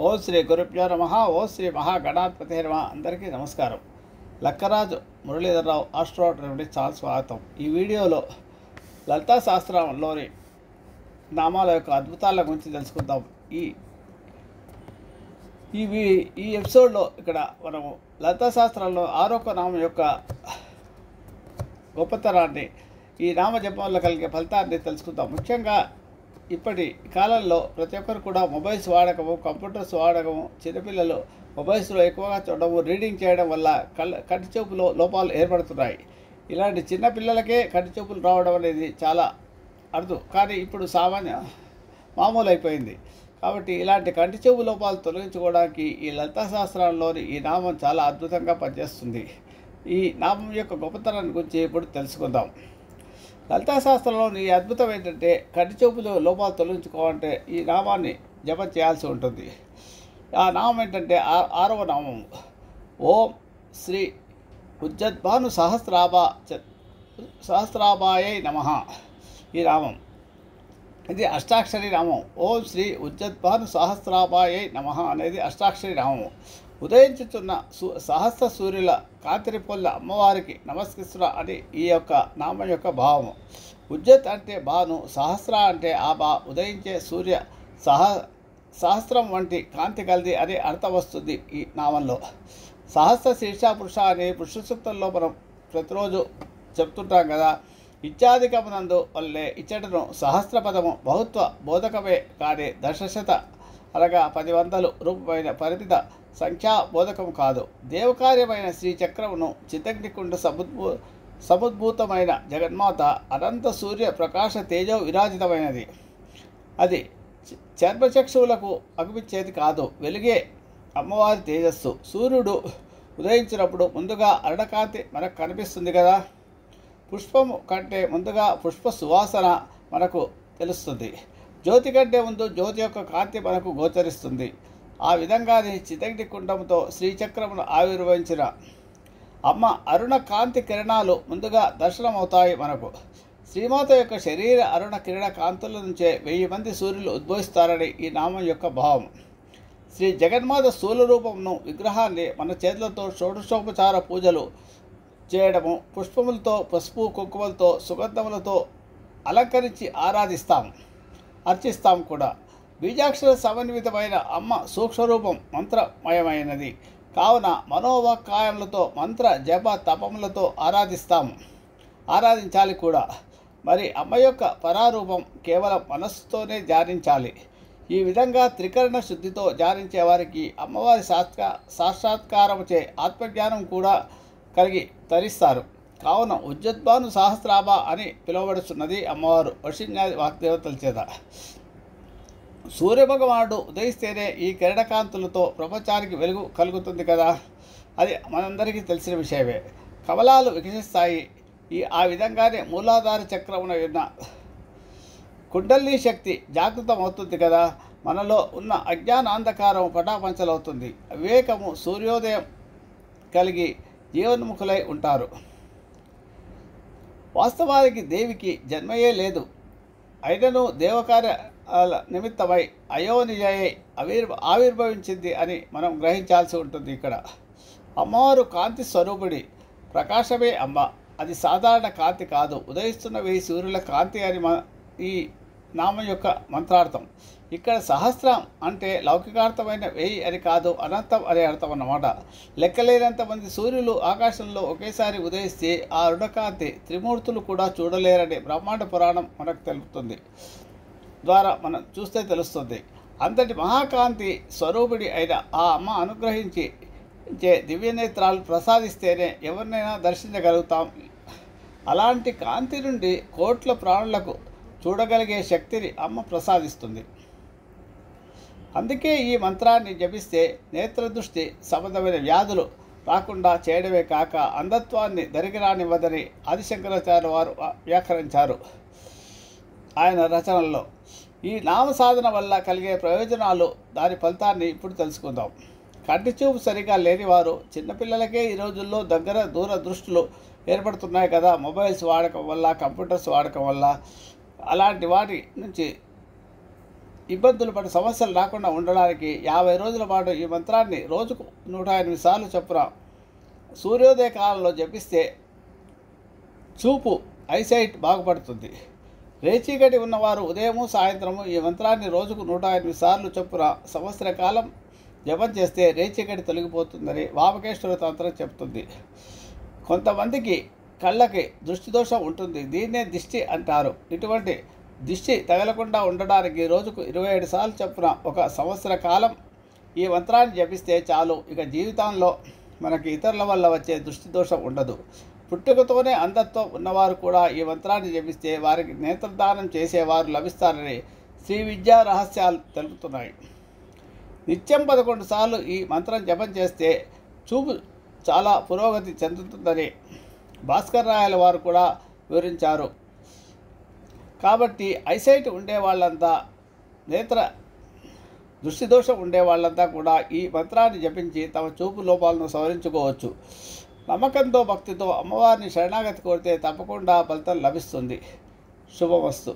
ఓం శ్రీ గురుభ్యో నమః. ఓం శ్రీ మహాగణాధిపతే నమః. అందరికీ నమస్కారం. లక్కరాజు మురళీధరరావు ఆస్ట్రోనాట్ రెమెడీ చాలా స్వాగతం. ఈ వీడియోలో లలితా శాస్త్రంలోని నామాల యొక్క అద్భుతాల గురించి తెలుసుకుందాం. ఈ ఎపిసోడ్లో ఇక్కడ మనము లలితా శాస్త్రంలో ఆరొక నామం యొక్క గొప్పతనాన్ని, ఈ నామ జపం వల్ల కలిగే ఫలితాన్ని తెలుసుకుందాం. ముఖ్యంగా ఇప్పటి కాలంలో ప్రతి ఒక్కరు కూడా మొబైల్స్ వాడకము, కంప్యూటర్స్ వాడకము, చిన్నపిల్లలు మొబైల్స్లో ఎక్కువగా చూడడము, రీడింగ్ చేయడం వల్ల కంటి చూపులో లోపాలు ఏర్పడుతున్నాయి. ఇలాంటి చిన్నపిల్లలకే కంటి చూపులు రావడం అనేది చాలా అరుదు, కానీ ఇప్పుడు మామూలు అయిపోయింది. కాబట్టి ఇలాంటి కంటి చూపు లోపాలు తొలగించుకోవడానికి ఈ లలితా శాస్త్రంలోని ఈ నామం చాలా అద్భుతంగా పనిచేస్తుంది. ఈ నామం యొక్క గొప్పతనాన్ని గురించి ఇప్పుడు తెలుసుకుందాం. లలితా శాస్త్రంలోని ఈ అద్భుతం ఏంటంటే, కంటి చూపులు లోపాలు తొలగించుకోవాలంటే ఈ నామాన్ని జపం చేయాల్సి ఉంటుంది. ఆ నామం ఏంటంటే ఆరవ నామం ఓం శ్రీ ఉజ్జద్భాను సహస్రాభాయై నమః. ఈ నామం ఇది అష్టాక్షరి నామం. ఓం శ్రీ ఉజ్జద్భాను సహస్రాభాయై నమః అనేది అష్టాక్షరి నామం. ఉదయించుతున్న సహస్ర సూర్యుల కాంతిని పొందిన అమ్మవారికి నమస్కరిస్తున్న అని ఈ యొక్క నామం యొక్క భావము. ఉజ్జత్ అంటే భాను, సహస్ర అంటే ఉదయించే సూర్య సహస్రం వంటి కాంతి కలిది అనే అర్థం వస్తుంది ఈ నామంలో. సహస్ర శీర్ష పురుష అనే పురుష సూక్తంలో మనం ప్రతిరోజు చెప్తుంటాం కదా. ఇత్యాధికమునందు వల్లే ఇచ్చటను సహస్ర పదము బహుత్వ బోధకమే కానీ దశశత అనగా 10,100 రూపమైన పరిమిత సంఖ్యా బోధకం కాదు. దేవకార్యమైన శ్రీచక్రమును చిత్తగ్నికుండ సముద్భూతమైన జగన్మాత అనంత సూర్య ప్రకాశ తేజో విరాజితమైనది. అది చర్మచక్షువులకు అగుపించేది కాదు, వెలిగే అమ్మవారి తేజస్సు. సూర్యుడు ఉదయించినప్పుడు ముందుగా అరుణకాంతి మనకు కనిపిస్తుంది కదా. పుష్పము కంటే ముందుగా పుష్ప సువాసన మనకు తెలుస్తుంది. జ్యోతి కంటే ముందు జ్యోతి యొక్క కాంతి మనకు గోచరిస్తుంది. ఆ విధంగానే చిత్తగ్ని కుండంతో శ్రీచక్రమును ఆవిర్భవించిన అమ్మ అరుణ కాంతి కిరణాలు ముందుగా దర్శనమవుతాయి మనకు. శ్రీమాత యొక్క శరీర అరుణ కిరణ కాంతుల నుంచే 1000 మంది సూర్యులు ఉద్భవిస్తారని ఈ నామం యొక్క భావం. శ్రీ జగన్మాత స్థూల రూపమును విగ్రహాన్ని మన చేతులతో షోడశోపచార పూజలు చేయడము, పుష్పములతో, పసుపు కుంకుమలతో, సుగంధములతో అలంకరించి అర్చిస్తాం కూడా. బీజాక్షర సమన్వితమైన అమ్మ సూక్ష్మరూపం మంత్రమయమైనది కావున మనోవాక్కాయములతో మంత్ర జప తపములతో ఆరాధించాలి కూడా. మరి అమ్మ యొక్క పరారూపం కేవలం మనస్సుతోనే ధ్యానించాలి. ఈ విధంగా త్రికరణ శుద్ధితో ధ్యానించే వారికి అమ్మవారి సాక్షాత్కారముచే ఆత్మజ్ఞానం కూడా కలిగి తరిస్తారు. కావున ఉజ్జద్భాను సహస్రాభ అని పిలువబడుతున్నది అమ్మవారు వశిన్యాది వాగ్దేవతల చేత. సూర్యభగవానుడు ఉదయిస్తేనే ఈ కిరణకాంతులతో ప్రపంచానికి వెలుగు కలుగుతుంది కదా. అది మనందరికీ తెలిసిన విషయమే. కమలాలు వికసిస్తాయి. ఆ విధంగానే మూలాధార చక్రమున ఉన్న కుండలిని శక్తి జాగృతమవుతుంది కదా. మనలో ఉన్న అజ్ఞాన అంధకారం పటాపంచలవుతుంది. వివేకము సూర్యోదయం కలిగి జీవన్ముఖులై ఉంటారు. వాస్తవానికి దేవికి జన్మయే లేదు, అయినను దేవకార్య నిమిత్తమై అయోనిజయై ఆవిర్భవించింది అని మనం గ్రహించాల్సి ఉంటుంది. ఇక్కడ అమ్మవారు కాంతి స్వరూపిణి, ప్రకాశమే అమ్మ. అది సాధారణ కాంతి కాదు, ఉదయిస్తున్న 1000 సూర్యుల కాంతి అని ఈ నామం యొక్క మంత్రార్థం. ఇక్కడ సహస్రం అంటే లౌకికార్థమైన 1000 అని కాదు, అనంతం అనే అర్థం అన్నమాట. లెక్కలేనంత మంది సూర్యులు ఆకాశంలో ఒకేసారి ఉదయిస్తే ఆ అరుణకాంతి త్రిమూర్తులు కూడా చూడలేరని బ్రహ్మాండ పురాణం మనకు తెలుపుతుంది. ద్వారా మనం చూస్తే తెలుస్తుంది. అంతటి మహాకాంతి స్వరూపిణి అయిన ఆ అమ్మ అనుగ్రహించి దివ్యనేత్రాలు ప్రసాదిస్తేనే ఎవరినైనా దర్శించగలుగుతాం. అలాంటి కాంతి నుండి కోట్ల ప్రాణులకు చూడగలిగే శక్తిని అమ్మ ప్రసాదిస్తుంది. అందుకే ఈ మంత్రాన్ని జపిస్తే నేత్రదృష్టి సంబంధమైన వ్యాధులు రాకుండా చేయడమే కాక అంధత్వాన్ని దరిగిరానివ్వదని ఆదిశంకరాచార్య వారు వ్యాఖ్యానించారు ఆయన రచనల్లో. ఈ నామ సాధన వల్ల కలిగే ప్రయోజనాలు, దాని ఫలితాన్ని ఇప్పుడు తెలుసుకుందాం. కంటి చూపు సరిగా లేని వారు, చిన్నపిల్లలకే ఈ రోజుల్లో దూర దృష్టులు ఏర్పడుతున్నాయి కదా. మొబైల్స్ వాడకం వల్ల, కంప్యూటర్స్ వాడకం వల్ల అలాంటి వాటి నుంచి ఇబ్బందులు పడి సమస్యలు రాకుండా ఉండడానికి 50 రోజుల పాటు ఈ మంత్రాన్ని రోజుకు 108 సార్లు చొప్పున సూర్యోదయ కాలంలో జపిస్తే చూపు ఐసైట్ బాగుపడుతుంది. రేచీకటి ఉన్నవారు ఉదయము సాయంత్రము ఈ మంత్రాన్ని రోజుకు 108 సార్లు చొప్పున సంవత్సర కాలం జపం చేస్తే రేచీకటి తొలగిపోతుందని వామకేశ్వర తంత్రం చెప్తుంది. కొంతమందికి కళ్ళకి దృష్టి దోషం ఉంటుంది. దీన్నే దిష్టి అంటారు. ఇటువంటి దిష్టి తగలకుండా ఉండడానికి రోజుకు 27 సార్లు చొప్పున ఒక సంవత్సర కాలం ఈ మంత్రాన్ని జపిస్తే చాలు. ఇక జీవితంలో మనకి ఇతరుల వల్ల వచ్చే దృష్టి దోషం ఉండదు. పుట్టుకతోనే అంధత్వం ఉన్నవారు కూడా ఈ మంత్రాన్ని జపిస్తే వారికి నేత్రదానం చేసేవారు లభిస్తారని శ్రీ విద్యా రహస్యాలు తెలుపుతున్నాయి. నిత్యం 11 సార్లు ఈ మంత్రం జపం చేస్తే చూపు చాలా పురోగతి చెందుతుందని భాస్కర్ రాయల వారు కూడా వివరించారు. కాబట్టి ఐసైట్ ఉండే వాళ్ళంతా, నేత్ర దృష్టి దోషం ఉండే వాళ్ళంతా కూడా ఈ మంత్రాన్ని జపించి తమ చూపు లోపాలను సవరించుకోవచ్చు. నమ్మకంతో భక్తితో అమ్మవారిని శరణాగతి కోరితే తప్పకుండా ఫలితం లభిస్తుంది. శుభమస్తు.